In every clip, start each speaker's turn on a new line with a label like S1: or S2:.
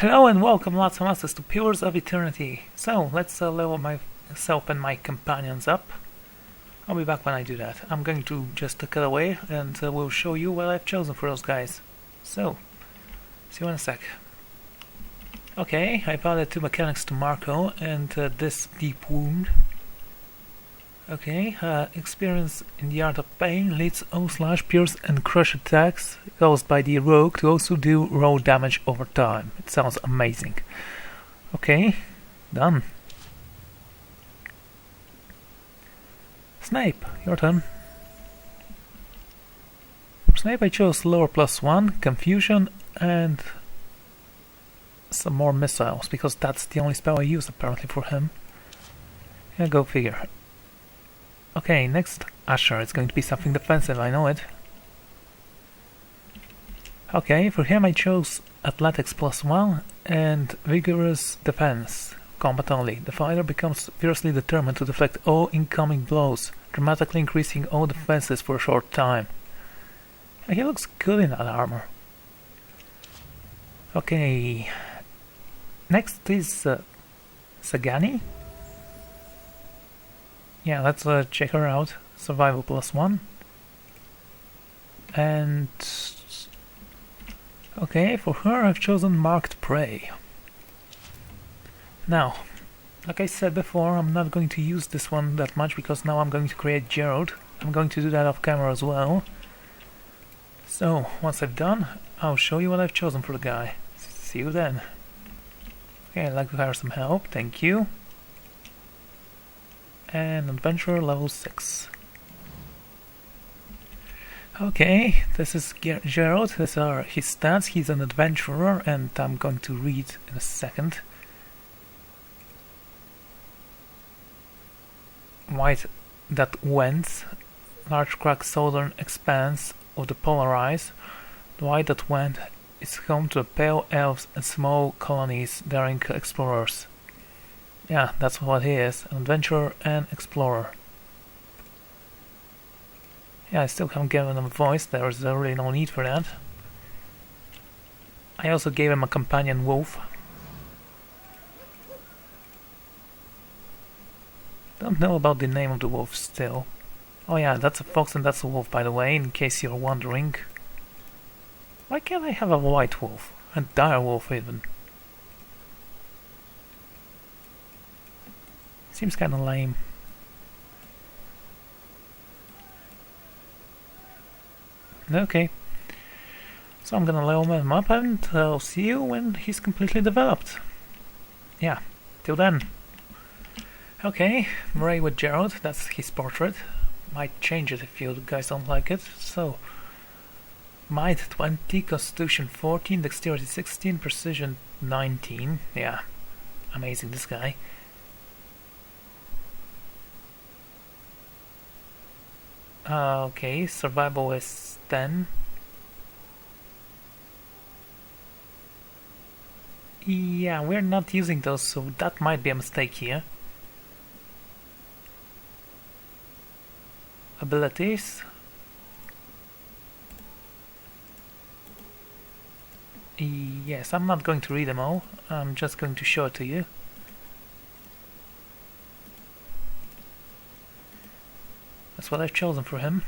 S1: Hello and welcome, lots of masters, to Pillars of Eternity. So, let's level myself and my companions up. I'll be back when I do that. I'm going to just cut away and we'll show you what I've chosen for those guys. So, see you in a sec. Okay, I've added 2 mechanics to Marco and this deep wound. Okay, experience in the art of pain leads O/slash pierce and crush attacks caused by the rogue to also do raw damage over time. It sounds amazing. Okay, done. Snape, your turn. For Snape I chose lore +1, confusion and some more missiles because that's the only spell I use apparently for him. Yeah, go figure. Okay, next Asher. It's going to be something defensive, I know it. Okay, for him I chose Athletics +1 and Vigorous Defense, combat only. The fighter becomes fiercely determined to deflect all incoming blows, dramatically increasing all defenses for a short time. And he looks good in that armor. Okay, next is Sagani. Yeah, let's check her out. Survival +1. And okay, for her I've chosen Marked Prey. Now, like I said before, I'm not going to use this one that much because now I'm going to create Gerald. I'm going to do that off camera as well. So, once I've done, I'll show you what I've chosen for the guy. See you then. Okay, I'd like to hire some help, thank you. And Adventurer level 6. Okay, this is Gerald, these are his stats. He's an adventurer and I'm going to read in a second. White that went, large crack southern expanse of the polar ice. The white that went is home to pale elves and small colonies, daring explorers. Yeah, that's what he is, an adventurer and explorer. Yeah, I still haven't given him a voice, there's really no need for that. I also gave him a companion wolf. Don't know about the name of the wolf still. Oh yeah, that's a fox and that's a wolf, by the way, in case you're wondering. Why can't I have a white wolf? A dire wolf even. Seems kinda lame. Okay. So I'm gonna level him up and I'll see you when he's completely developed. Yeah, till then. Okay, Murray with Gerald, that's his portrait. Might change it if you guys don't like it. So, Might 20, Constitution 14, Dexterity 16, Precision 19. Yeah, amazing this guy. Okay, survival is 10. Yeah, we're not using those, so that might be a mistake here. Abilities. Yes, I'm not going to read them all, I'm just going to show it to you. That's what I've chosen for him.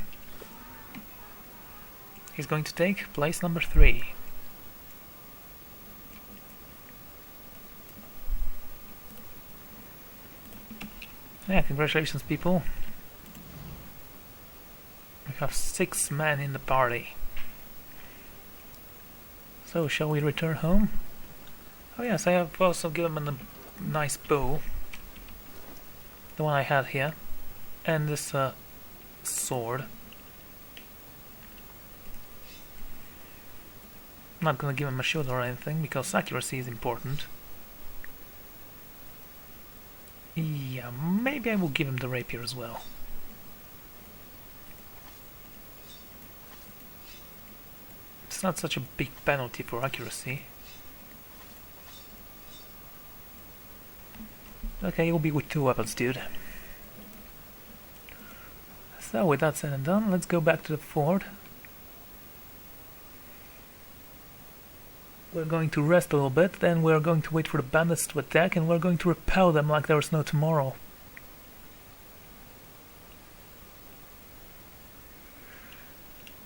S1: He's going to take place number 3. Yeah, congratulations people. We have 6 men in the party. So, shall we return home? Oh yes, I have also given him a nice bow. The one I had here. And this sword. I'm not gonna give him a shield or anything because accuracy is important. Yeah, maybe I will give him the rapier as well. It's not such a big penalty for accuracy. Okay, you'll be with 2 weapons, dude. So, with that said and done, let's go back to the fort. we're going to rest a little bit, then we're going to wait for the bandits to attack, and we're going to repel them like there's no tomorrow.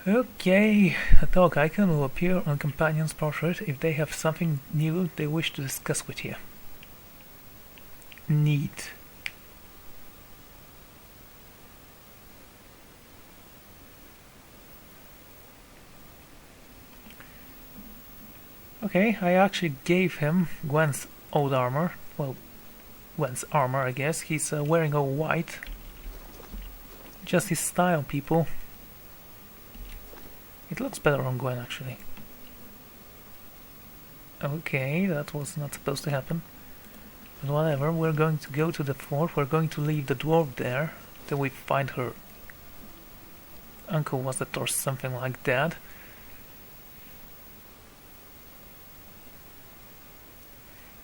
S1: Okay, a talk icon will appear on companion's portrait if they have something new they wish to discuss with you. Neat. Okay, I actually gave him Gwen's old armor. Well, Gwen's armor, I guess. He's wearing all white. Just his style, people. It looks better on Gwen, actually. Okay, that was not supposed to happen. But whatever, we're going to go to the fort. We're going to leave the dwarf there till we find her uncle, was it, or something like that.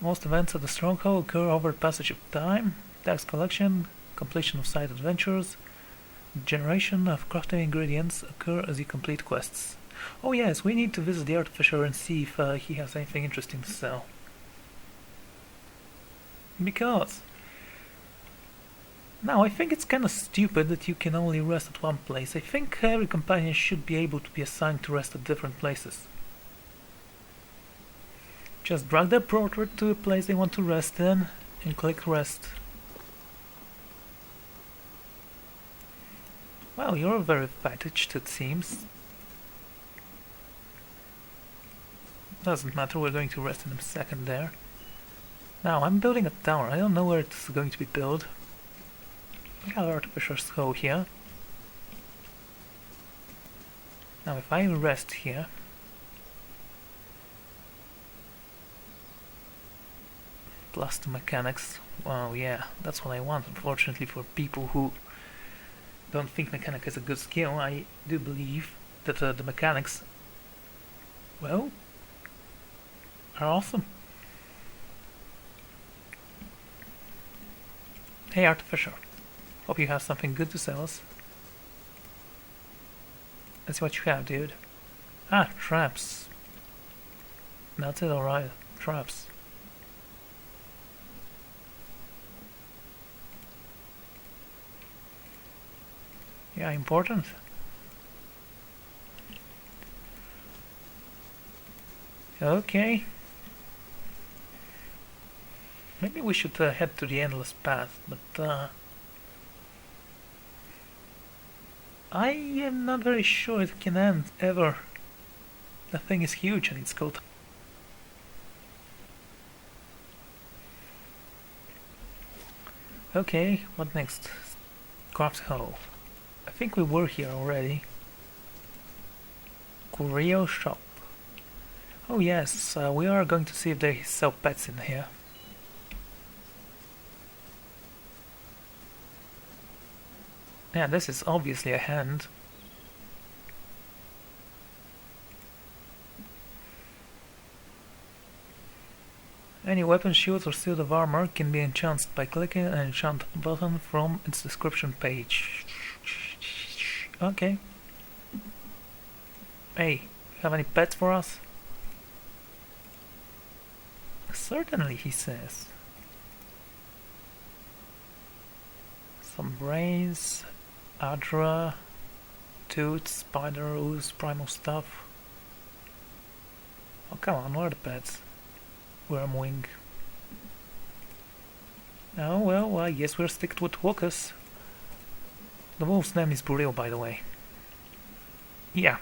S1: Most events at the stronghold occur over passage of time, tax collection, completion of side adventures, generation of crafting ingredients occur as you complete quests. Oh yes, we need to visit the artificer and see if he has anything interesting to sell. Because now I think it's kinda stupid that you can only rest at one place. I think every companion should be able to be assigned to rest at different places. Just drag their portrait to a place they want to rest in and click rest. Well, you're very fatigued, it seems. Doesn't matter, we're going to rest in a second there. Now, I'm building a tower. I don't know where it's going to be built. We have Artificer's Skull here. Now, if I rest here, plus the mechanics. Well, yeah, that's what I want. Unfortunately, for people who don't think mechanic is a good skill, I do believe that the mechanics, well, are awesome. Hey, Artificer. Hope you have something good to sell us. Let's see what you have, dude. Ah, traps. That's it, alright. Traps. Yeah, important. Okay. Maybe we should head to the Endless Path, but I am not very sure it can end ever. The thing is huge and it's called. Okay, what next? Craft Hole. I think we were here already. Curio Shop. Oh yes, we are going to see if they sell pets in here. Yeah, this is obviously a hand. Any weapon, shield or suit of armor can be enchanted by clicking an enchant button from its description page. Okay. Hey, have any pets for us? Certainly, he says. Some brains, Adra, tooth, spider, ooze, primal stuff. Oh come on, where are the pets? Wormwing. Oh well, I guess we're sticked with Wokus. The wolf's name is Buril, by the way. Yeah.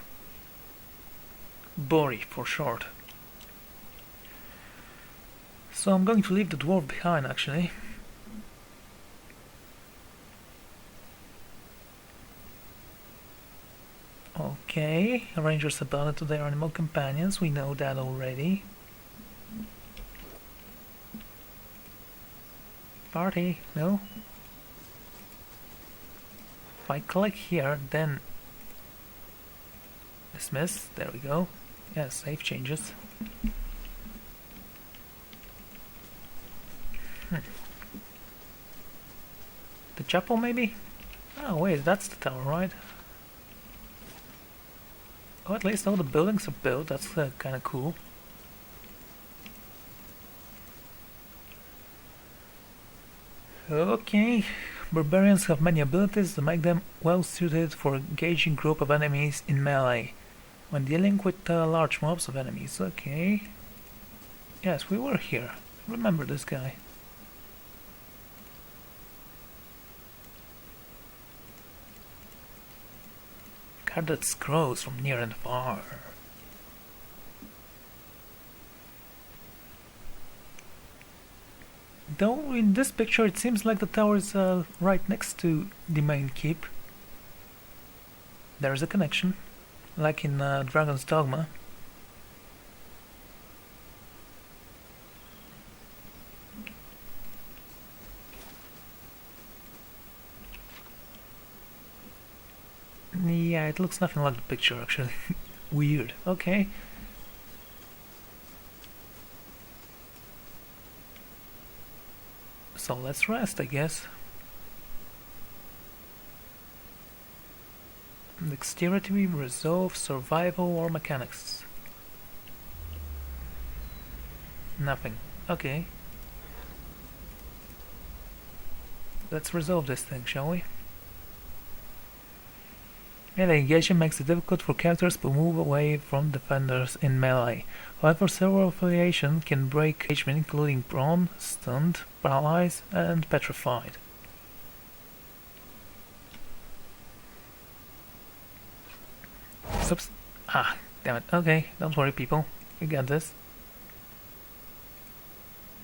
S1: Bori, for short. So I'm going to leave the dwarf behind, actually. Okay, rangers abandoned to their animal companions, we know that already. Party, no? If I click here, then dismiss, there we go. Yeah, save changes. The chapel, maybe? Oh wait, that's the tower, right? Oh, at least all the buildings are built, that's kinda cool. Okay, barbarians have many abilities that make them well suited for engaging group of enemies in melee when dealing with large mobs of enemies. Okay. Yes, we were here. Remember this guy. Guarded scrolls from near and far. Though in this picture it seems like the tower is right next to the main keep. There is a connection, like in Dragon's Dogma. Yeah, it looks nothing like the picture actually. Weird. Okay. So let's rest, I guess. Dexterity, resolve, survival, or mechanics? Nothing. Okay. Let's resolve this thing, shall we? Melee engagement makes it difficult for characters to move away from defenders in melee. However, several affiliations can break engagement, including prone, stunned, paralyzed, and petrified. Ah, damn it. Okay, don't worry, people. You got this.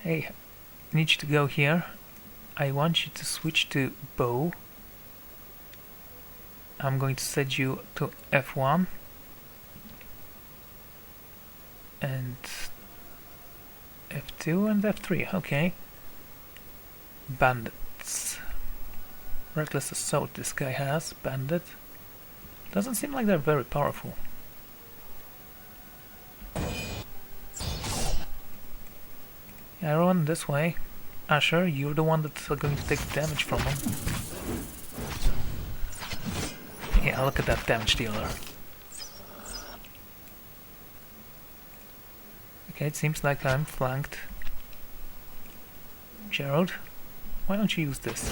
S1: Hey, I need you to go here. I want you to switch to bow. I'm going to set you to F1 and F2 and F3. Okay. Bandits. Reckless assault this guy has. Bandit. Doesn't seem like they're very powerful. Everyone this way. Asher, you're the one that's going to take damage from him. Yeah, look at that damage dealer. Okay, it seems like I'm flanked. Gerald, why don't you use this?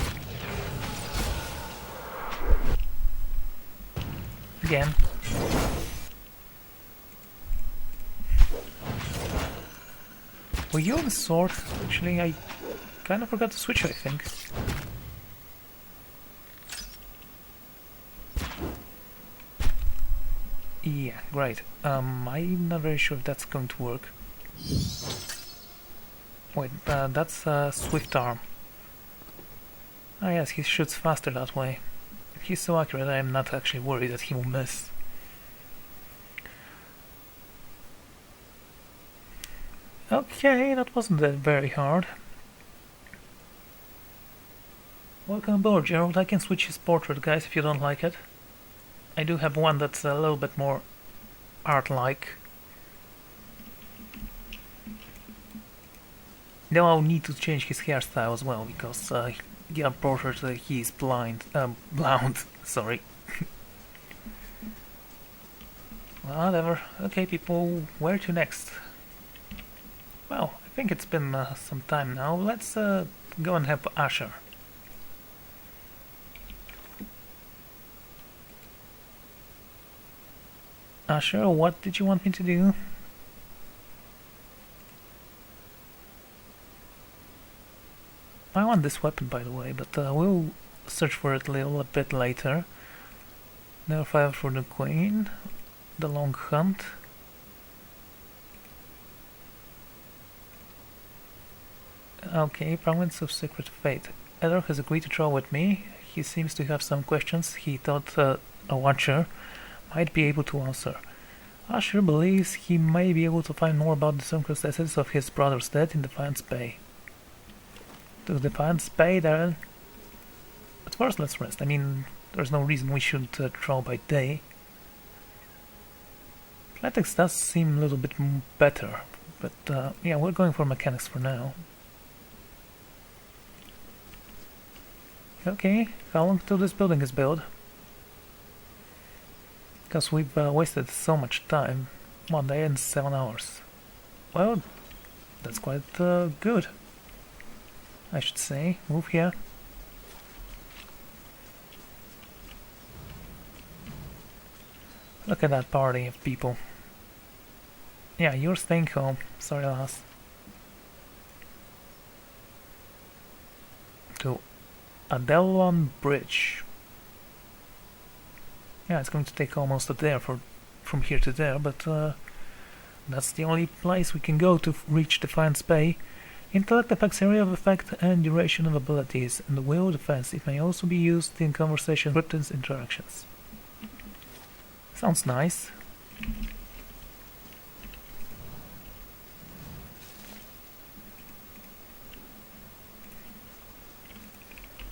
S1: Again. Were you on the sword? Actually, I kind of forgot to switch, I think. Yeah, great. I'm not very sure if that's going to work. Wait, that's Swift Arm. Ah yes, he shoots faster that way. He's so accurate, I'm not actually worried that he will miss. Okay, that wasn't that very hard. Welcome aboard, Gerald. I can switch his portrait, guys, if you don't like it. I do have one that's a little bit more art-like. Now I'll need to change his hairstyle as well, because the portrait he is blind. Blonde, sorry. Whatever. Okay, people, where to next? Well, I think it's been some time now. Let's go and help Asher. Asher, what did you want me to do? I want this weapon, by the way, but we'll search for it a little bit later. Never fire for the Queen. The Long Hunt. Okay, Province of Secret Fate. Edgar has agreed to travel with me. He seems to have some questions he thought a watcher might be able to answer. Asher believes he may be able to find more about the circumstances of his brother's death in Defiance Bay. To Defiance Bay, Darren? But first, let's rest. I mean, there's no reason we should travel by day. Athletics does seem a little bit better, but yeah, we're going for mechanics for now. Okay, how long till this building is built? Because we've wasted so much time. 1 day and 7 hours. Well, that's quite good. I should say. Move here. Look at that party of people. Yeah, you're staying home. Sorry, lass. To Adelwan Bridge. Yeah, it's going to take almost a day from here to there, but that's the only place we can go to reach Defiance Bay. Intellect affects area of effect and duration of abilities, and the will defense. It may also be used in conversation with interactions. Sounds nice.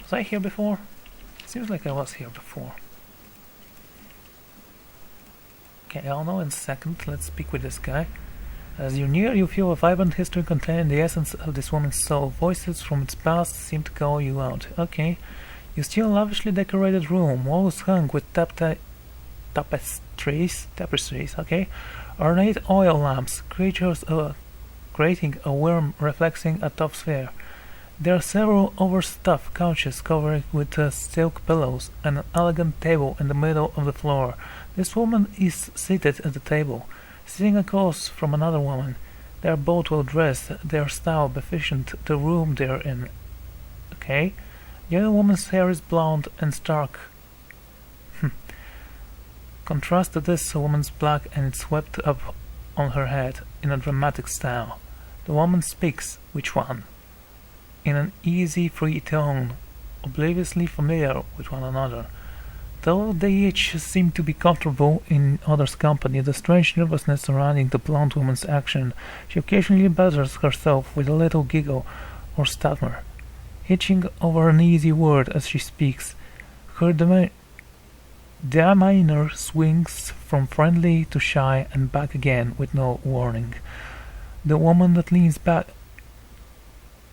S1: Was I here before? Seems like I was here before. Okay, I'll know in a second. Let's speak with this guy. As you near, you feel a vibrant history containing the essence of this woman's soul. Voices from its past seem to call you out. Okay. You see a lavishly decorated room, walls hung with tapestries, okay? Ornate oil lamps, creatures creating a warm, reflecting a top sphere. There are several overstuffed couches covered with silk pillows and an elegant table in the middle of the floor. This woman is seated at the table, sitting across from another woman. They are both well dressed, their style befitting the room they're in. Okay? The other woman's hair is blonde and stark. Contrast to this woman's black and it's swept up on her head in a dramatic style. The woman speaks. Which one? In an easy, free tone, obliviously familiar with one another. Though they each seem to be comfortable in others' company, the strange nervousness surrounding the blonde woman's action, she occasionally batters herself with a little giggle or stammer, hitching over an easy word as she speaks. Her demeanor swings from friendly to shy and back again with no warning. The woman that leans back...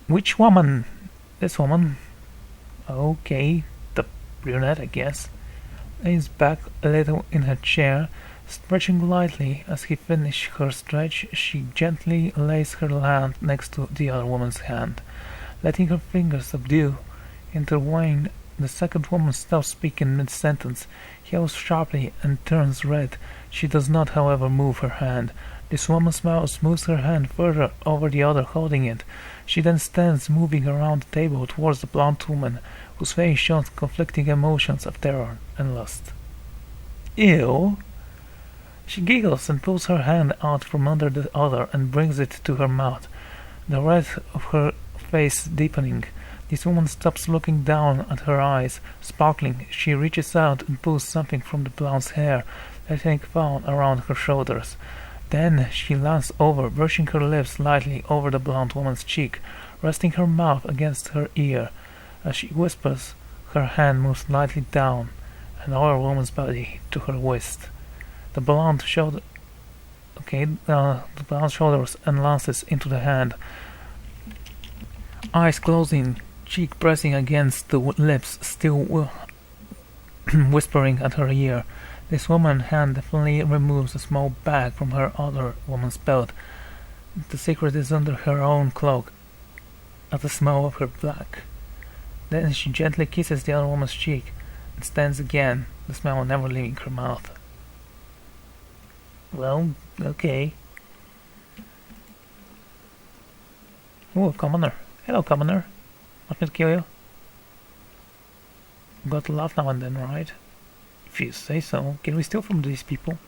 S1: Which woman? This woman. Okay, the brunette, I guess. Leans back a little in her chair, stretching lightly. As he finishes her stretch, she gently lays her hand next to the other woman's hand, letting her fingers subdue, intertwine. The second woman stops speaking mid-sentence, yells sharply, and turns red. She does not, however, move her hand. This woman's mouth moves her hand further over the other, holding it. She then stands, moving around the table towards the blonde woman, whose face shows conflicting emotions of terror and lust. Ew! She giggles and pulls her hand out from under the other and brings it to her mouth, the red of her face deepening. This woman stops, looking down at her eyes, sparkling. She reaches out and pulls something from the blonde's hair, letting it fall around her shoulders. Then she leans over, brushing her lips lightly over the blonde woman's cheek, resting her mouth against her ear. As she whispers, her hand moves lightly down an other woman's body to her waist. The blonde shoulders and lances into the hand, eyes closing, cheek pressing against the lips, still whispering at her ear. This woman's hand definitely removes a small bag from her other woman's belt. The secret is under her own cloak, at the smell of her black. Then she gently kisses the other woman's cheek and stands again, the smell never leaving her mouth. Well, okay. Oh, commoner. Hello, commoner. Want me to kill you? Got to laugh now and then, right? If you say so. Can we steal from these people?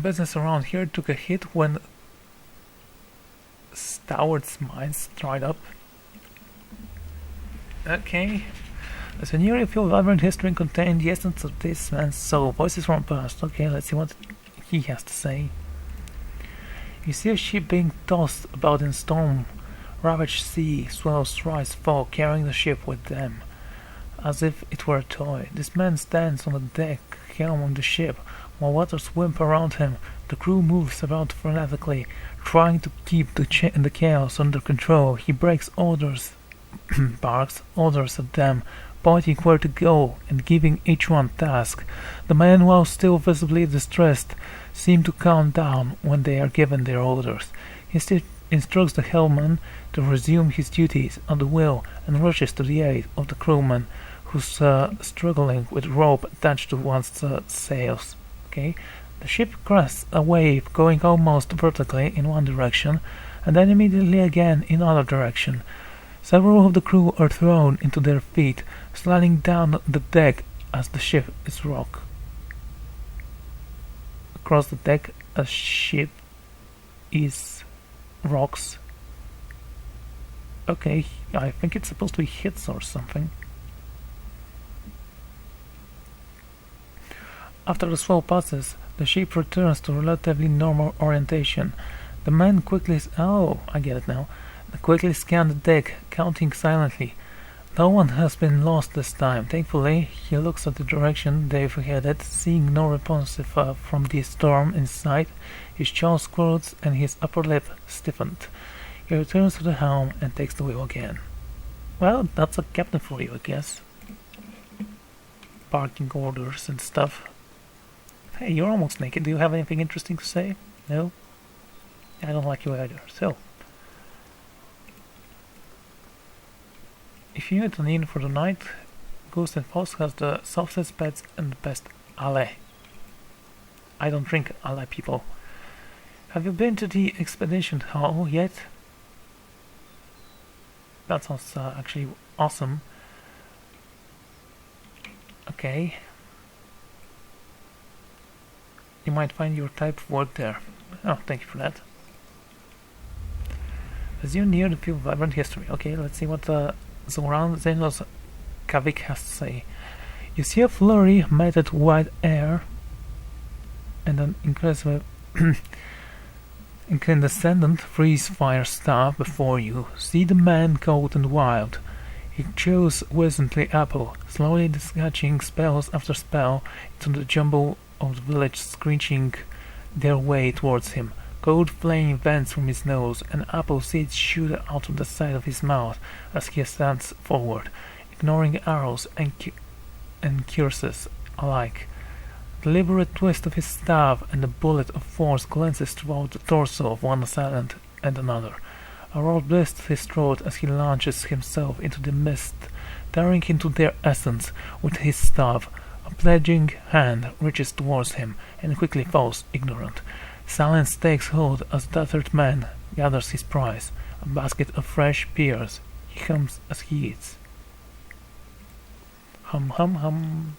S1: Business around here took a hit when Stoward's mines dried up. Okay. As a nearly feel vibrant history contained the essence of this man's soul. Voices from the past. Okay, let's see what he has to say. You see a ship being tossed about in storm. Ravaged sea, swells rise, fall, carrying the ship with them, as if it were a toy. This man stands on the deck, helm on the ship, while waters whimp around him. The crew moves about frenetically, trying to keep the chaos under control. He breaks orders, barks orders at them, pointing where to go and giving each one task. The men, while still visibly distressed, seem to calm down when they are given their orders. He instructs the helmsman to resume his duties at the wheel and rushes to the aid of the crewman who's struggling with rope attached to one's sails. Okay, the ship crests a wave going almost vertically in one direction and then immediately again in other direction. Several of the crew are thrown into their feet, sliding down the deck as the ship is rocked. Across the deck, a ship is rocks. Okay, I think it's supposed to be hits or something. After the swell passes, the ship returns to relatively normal orientation. The men quickly I get it now. They quickly scan the deck, counting silently. No one has been lost this time. Thankfully, he looks at the direction they've headed, seeing no response from the storm in sight. His jaw squirrels and his upper lip stiffened. He returns to the helm and takes the wheel again. Well, that's a captain for you, I guess. Barking orders and stuff. Hey, you're almost naked. Do you have anything interesting to say? No? I don't like you either, so... If you need an inn for the night, Ghost and Foss has the softest beds and the best ale. I don't drink ale, people. Have you been to the expedition hall yet? That sounds actually awesome. Okay. You might find your type of work there. Oh, thank you for that. As you near the field of vibrant history. Okay, let's see what Zoran Zenos Kavik has to say. You see a flurry matted white air and an incandescent freeze-fire star before you. See the man cold and wild. He chews wisdomly apple, slowly discharging spells after spell into the jumble of the village, screeching their way towards him. Cold flame vents from his nose, and apple seeds shoot out of the side of his mouth as he stands forward, ignoring arrows and curses alike. The deliberate twist of his staff and the bullet of force glances throughout the torso of one assailant and another. A roar blisters his throat as he launches himself into the mist, tearing into their essence with his staff. A pledging hand reaches towards him and quickly falls ignorant. Silence takes hold as the tattered man gathers his prize, a basket of fresh pears. He hums as he eats. Hum hum hum.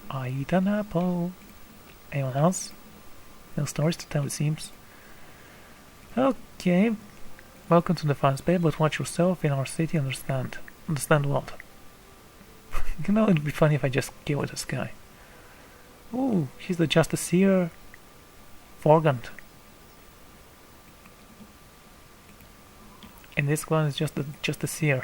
S1: I eat an apple. Anyone else? No stories to tell, it seems. Okay. Welcome to the fun space, but watch yourself in our city. Understand. Understand what? You know, it'd be funny if I just killed this guy. Ooh, he's the Justiciar Forgant. And this one is just the Justiciar.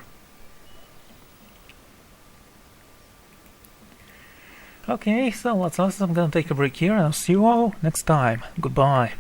S1: Okay, so that's us. I'm gonna take a break here and I'll see you all next time. Goodbye.